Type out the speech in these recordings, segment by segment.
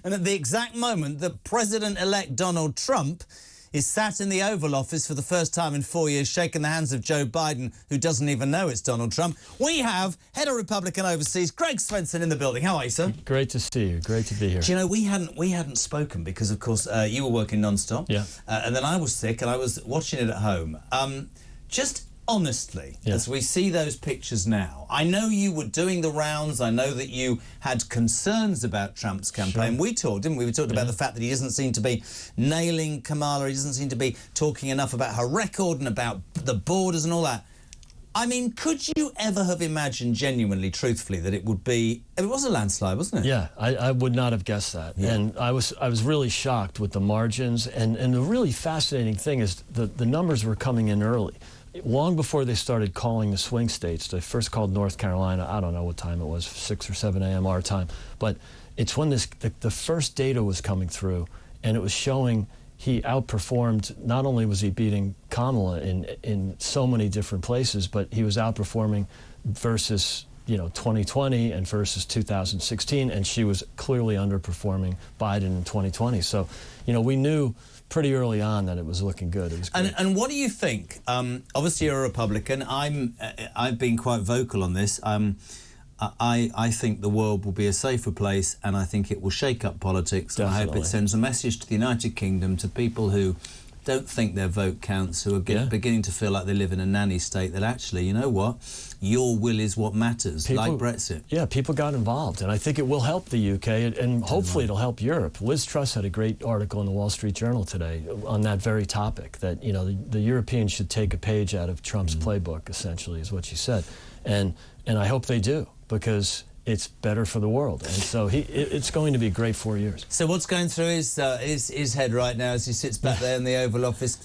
And at the exact moment that President-elect Donald Trump is sat in the Oval Office for the first time in 4 years, shaking the hands of Joe Biden, who doesn't even know it's Donald Trump, we have head of Republican Overseas, Greg Svensson, in the building. How are you, sir? Great to see you. Great to be here. Do you know, we hadn't spoken because, of course, you were working non-stop. Yeah. And then I was sick and I was watching it at home. Just honestly, yeah. As we see those pictures now, I know you were doing the rounds. I know that you had concerns about Trump's campaign. Sure. We talked about the fact that he doesn't seem to be nailing Kamala. He doesn't seem to be talking enough about her record and about the borders and all that. I mean, could you ever have imagined genuinely, truthfully, that it would be... It was a landslide, wasn't it? Yeah, I would not have guessed that. Yeah. And I was really shocked with the margins. And the really fascinating thing is the numbers were coming in early. Long before they started calling the swing states. They first called North Carolina, I don't know what time it was, 6 or 7 a.m. our time. But it's when the first data was coming through, and it was showing he outperformed. Not only was he beating Kamala in so many different places, but he was outperforming versus 2020 and versus 2016, and she was clearly underperforming Biden in 2020. So, we knew pretty early on that it was looking good. It was great. And what do you think? Obviously, you're a Republican. I've been quite vocal on this. I think the world will be a safer place, and I think it will shake up politics. Definitely. I hope it sends a message to the United Kingdom, to people who don't think their vote counts, who are beginning to feel like they live in a nanny state, that actually, you know what, your will is what matters, like Brexit. Yeah, people got involved, and I think it will help the UK, and hopefully it'll help Europe. Liz Truss had a great article in the Wall Street Journal today on that very topic, that the Europeans should take a page out of Trump's playbook, essentially, is what she said. And I hope they do, because it's better for the world, and so it's going to be a great 4 years. So what's going through his head right now as he sits back there in the Oval Office?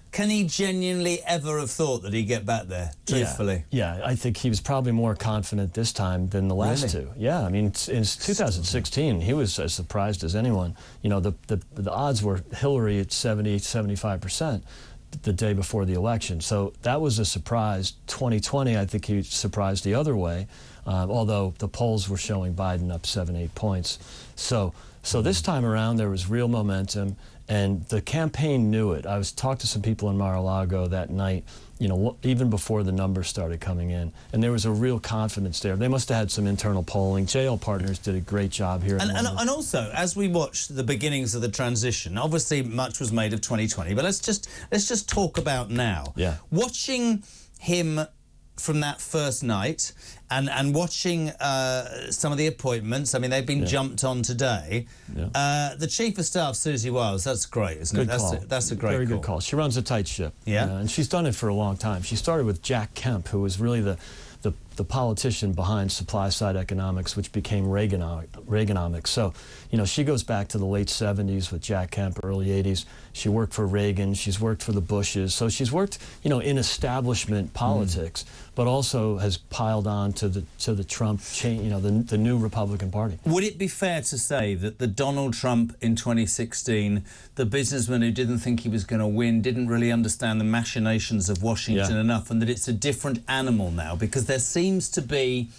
Can he genuinely ever have thought that he'd get back there, truthfully? Yeah, I think he was probably more confident this time than the last two. Yeah, I mean, in 2016, he was as surprised as anyone. The odds were Hillary at 75% the day before the election. So that was a surprise. 2020, I think he surprised the other way, although the polls were showing Biden up 7-8 points. So this time around, there was real momentum, and the campaign knew it. I was talking to some people in Mar-a-Lago that night, even before the numbers started coming in, and there was a real confidence there. They must have had some internal polling. JL Partners did a great job here. And also, as we watched the beginnings of the transition, obviously much was made of 2020, but let's just talk about now. Yeah. Watching him from that first night and watching some of the appointments. I mean, they've been jumped on today. Yeah. The Chief of Staff, Susie Wiles, that's great, isn't it? That's a great Very good call. She runs a tight ship. Yeah. And she's done it for a long time. She started with Jack Kemp, who was really the politician behind supply-side economics, which became Reaganomics. So, she goes back to the late 70s with Jack Kemp, early 80s. She worked for Reagan. She's worked for the Bushes. So she's worked, in establishment politics, but also has piled on to the Trump chain, the new Republican Party. Would it be fair to say that the Donald Trump in 2016, the businessman who didn't think he was going to win, didn't really understand the machinations of Washington enough, and that it's a different animal now? Because there seems to be,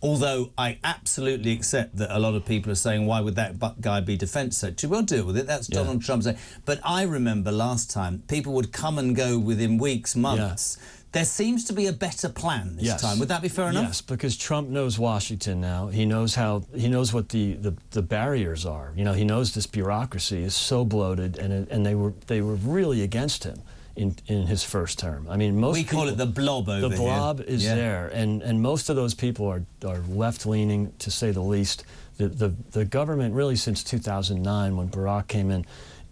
although I absolutely accept that a lot of people are saying, why would that guy be defense secretary? We'll deal with it. That's Donald Trump's. But I remember last time, people would come and go within weeks, months. Yeah. There seems to be a better plan this time. Would that be fair enough? Yes, because Trump knows Washington now. He knows what the barriers are. He knows this bureaucracy is so bloated, and they were really against him in his first term. I mean, most people, call it the blob over here. The blob is there, and most of those people are left-leaning, to say the least. The government, really since 2009, when Barack came in,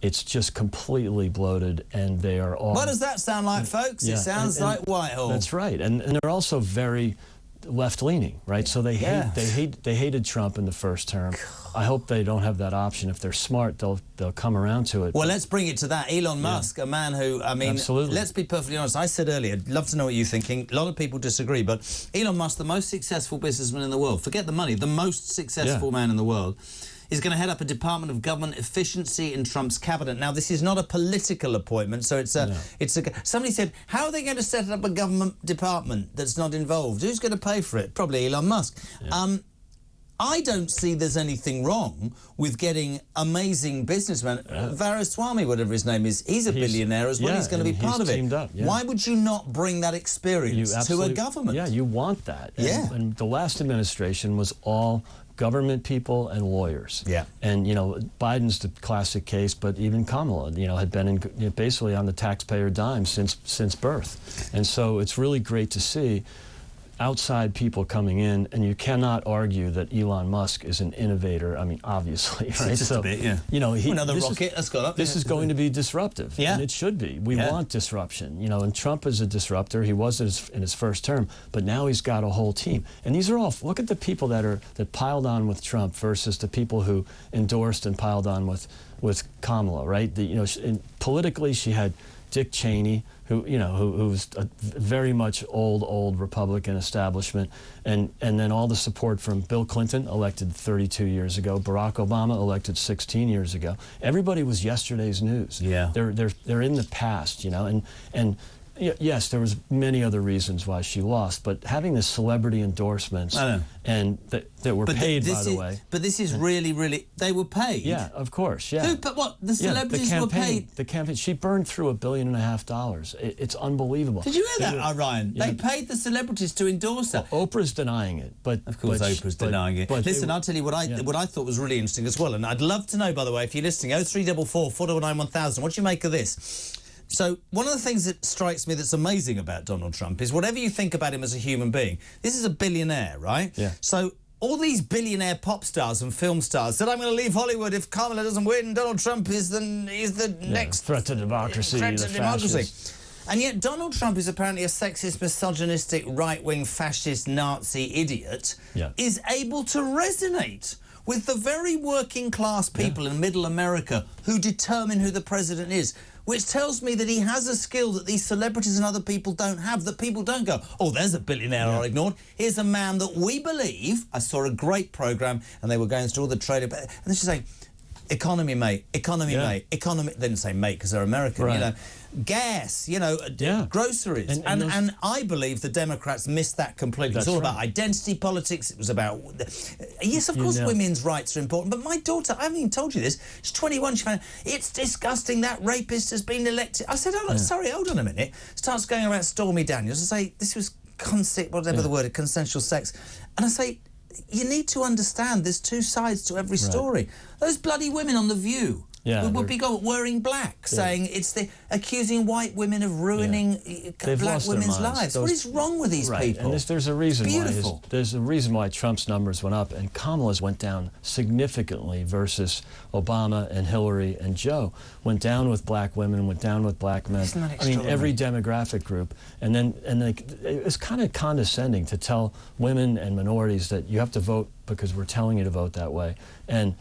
it's just completely bloated, and they are all... What does that sound like, folks? It sounds like Whitehall. That's right, and they're also very left-leaning, right? So they hated Trump in the first term. I hope they don't have that option. If they're smart, they'll come around to it. Well, let's bring it to that. Elon Musk, a man who, I mean, let's be perfectly honest. I said earlier, I'd love to know what you're thinking. A lot of people disagree, but Elon Musk, the most successful businessman in the world, forget the money, the most successful man in the world, is going to head up a Department of Government Efficiency in Trump's cabinet. Now, this is not a political appointment, so somebody said, how are they going to set up a government department that's not involved? Who's going to pay for it? Probably Elon Musk. I don't see there's anything wrong with getting amazing businessmen. Varaswamy, whatever his name is, he's a billionaire as well. He's going to be part of it. Up, Why would you not bring that experience to a government? Yeah, you want that. And the last administration was all government people and lawyers. Yeah. And, you know, Biden's the classic case, but even Kamala, you know, had been basically on the taxpayer dime since birth. And so it's really great to see outside people coming in, and you cannot argue that Elon Musk is an innovator. I mean, obviously, right? Just a bit, yeah. You know, another rocket has got up. This is going to be disruptive, and it should be. We want disruption, you know. And Trump is a disruptor. He was in his first term, but now he's got a whole team. And these are all. Look at the people that piled on with Trump versus the people who endorsed and piled on with Kamala, right? Politically, she had Dick Cheney, who's a very much old Republican establishment, and then all the support from Bill Clinton, elected 32 years ago, Barack Obama, elected 16 years ago. Everybody was yesterday's news. Yeah, they're in the past, you know, and yes, there was many other reasons why she lost, but having the celebrity endorsements and that were paid, by the way. But this is really, they were paid? Yeah, of course, yeah. Who, but what, the celebrities were paid? The campaign, she burned through $1.5 billion. It's unbelievable. Did you hear that, Ryan? They paid the celebrities to endorse her. Well, Oprah's denying it, but... Of course Oprah's denying it. Listen, I'll tell you what I thought was really interesting as well, and I'd love to know, by the way, if you're listening, 0344 499 1000, what do you make of this? So one of the things that strikes me that's amazing about Donald Trump is whatever you think about him as a human being, this is a billionaire, right? Yeah. So all these billionaire pop stars and film stars said, I'm going to leave Hollywood if Kamala doesn't win. Donald Trump is the next threat to democracy. And yet Donald Trump is apparently a sexist, misogynistic, right-wing, fascist, Nazi idiot, is able to resonate with the very working class people in middle America who determine who the president is, which tells me that he has a skill that these celebrities and other people don't have, that people don't go, oh, there's a billionaire I ignored. Here's a man that we believe. I saw a great programme, and they were going through all the trade, and they're just saying, economy, mate, economy, mate, economy. They didn't say mate because they're American, you know. Gas, you know, groceries. And I believe the Democrats missed that completely. It's all about identity politics. It was about... Yes, of course women's rights are important, but my daughter, I haven't even told you this, she's 21, she found, it's disgusting that rapist has been elected. I said, oh, sorry, hold on a minute. Starts going around Stormy Daniels. I say, this was whatever the word, consensual sex. And I say, you need to understand there's two sides to every story. Those bloody women on The View would be wearing black, saying accusing white women of ruining black women's lives. What is wrong with these people? And there's a reason why there's a reason why Trump's numbers went up and Kamala's went down significantly versus Obama and Hillary and Joe. Went down with black women, went down with black men. I mean, every demographic group. And it was kind of condescending to tell women and minorities that you have to vote because we're telling you to vote that way. And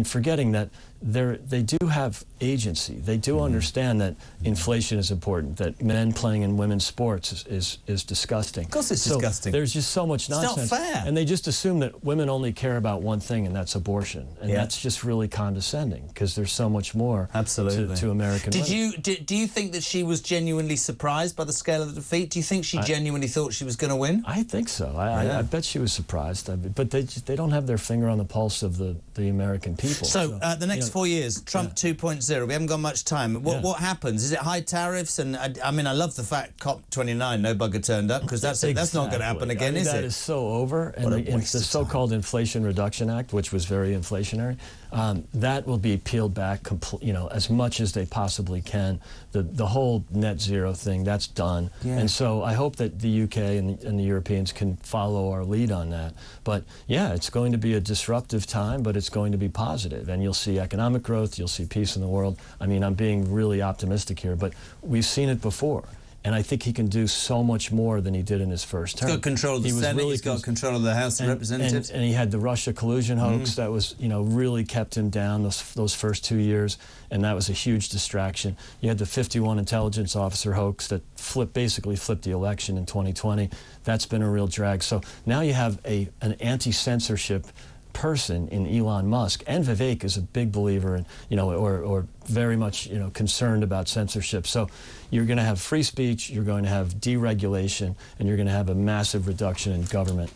forgetting that they do have agency. They do understand that inflation is important, that men playing in women's sports is disgusting. Of course it's disgusting. There's just so much nonsense. It's not fair. And they just assume that women only care about one thing, and that's abortion. And that's just really condescending, because there's so much more to American women. Do you think that she was genuinely surprised by the scale of the defeat? Do you think she genuinely thought she was going to win? I think so. I bet she was surprised. But they don't have their finger on the pulse of the American people. So the next 4 years, Trump 2.0, we haven't got much time. What happens? Is it high tariffs? And I mean, I love the fact COP29, no bugger turned up, because that's not going to happen again, is it? That is so over. And the so-called Inflation Reduction Act, which was very inflationary, that will be peeled back, as much as they possibly can. The whole net zero thing, that's done. And so I hope that the UK and the Europeans can follow our lead on that. But yeah, it's going to be a disruptive time, but it's going to be positive. And you'll see economic growth, you'll see peace in the world. I mean, I'm being really optimistic here, but we've seen it before. And I think he can do so much more than he did in his first term. He's got control of the Senate, he's got control of the House of Representatives. And he had the Russia collusion hoax that was, really kept him down those first 2 years, and that was a huge distraction. You had the 51 intelligence officer hoax that basically flipped the election in 2020. That's been a real drag. So now you have an anti-censorship person in Elon Musk, and Vivek is a big believer in, or very much, concerned about censorship. So you're going to have free speech, you're going to have deregulation, and you're going to have a massive reduction in government.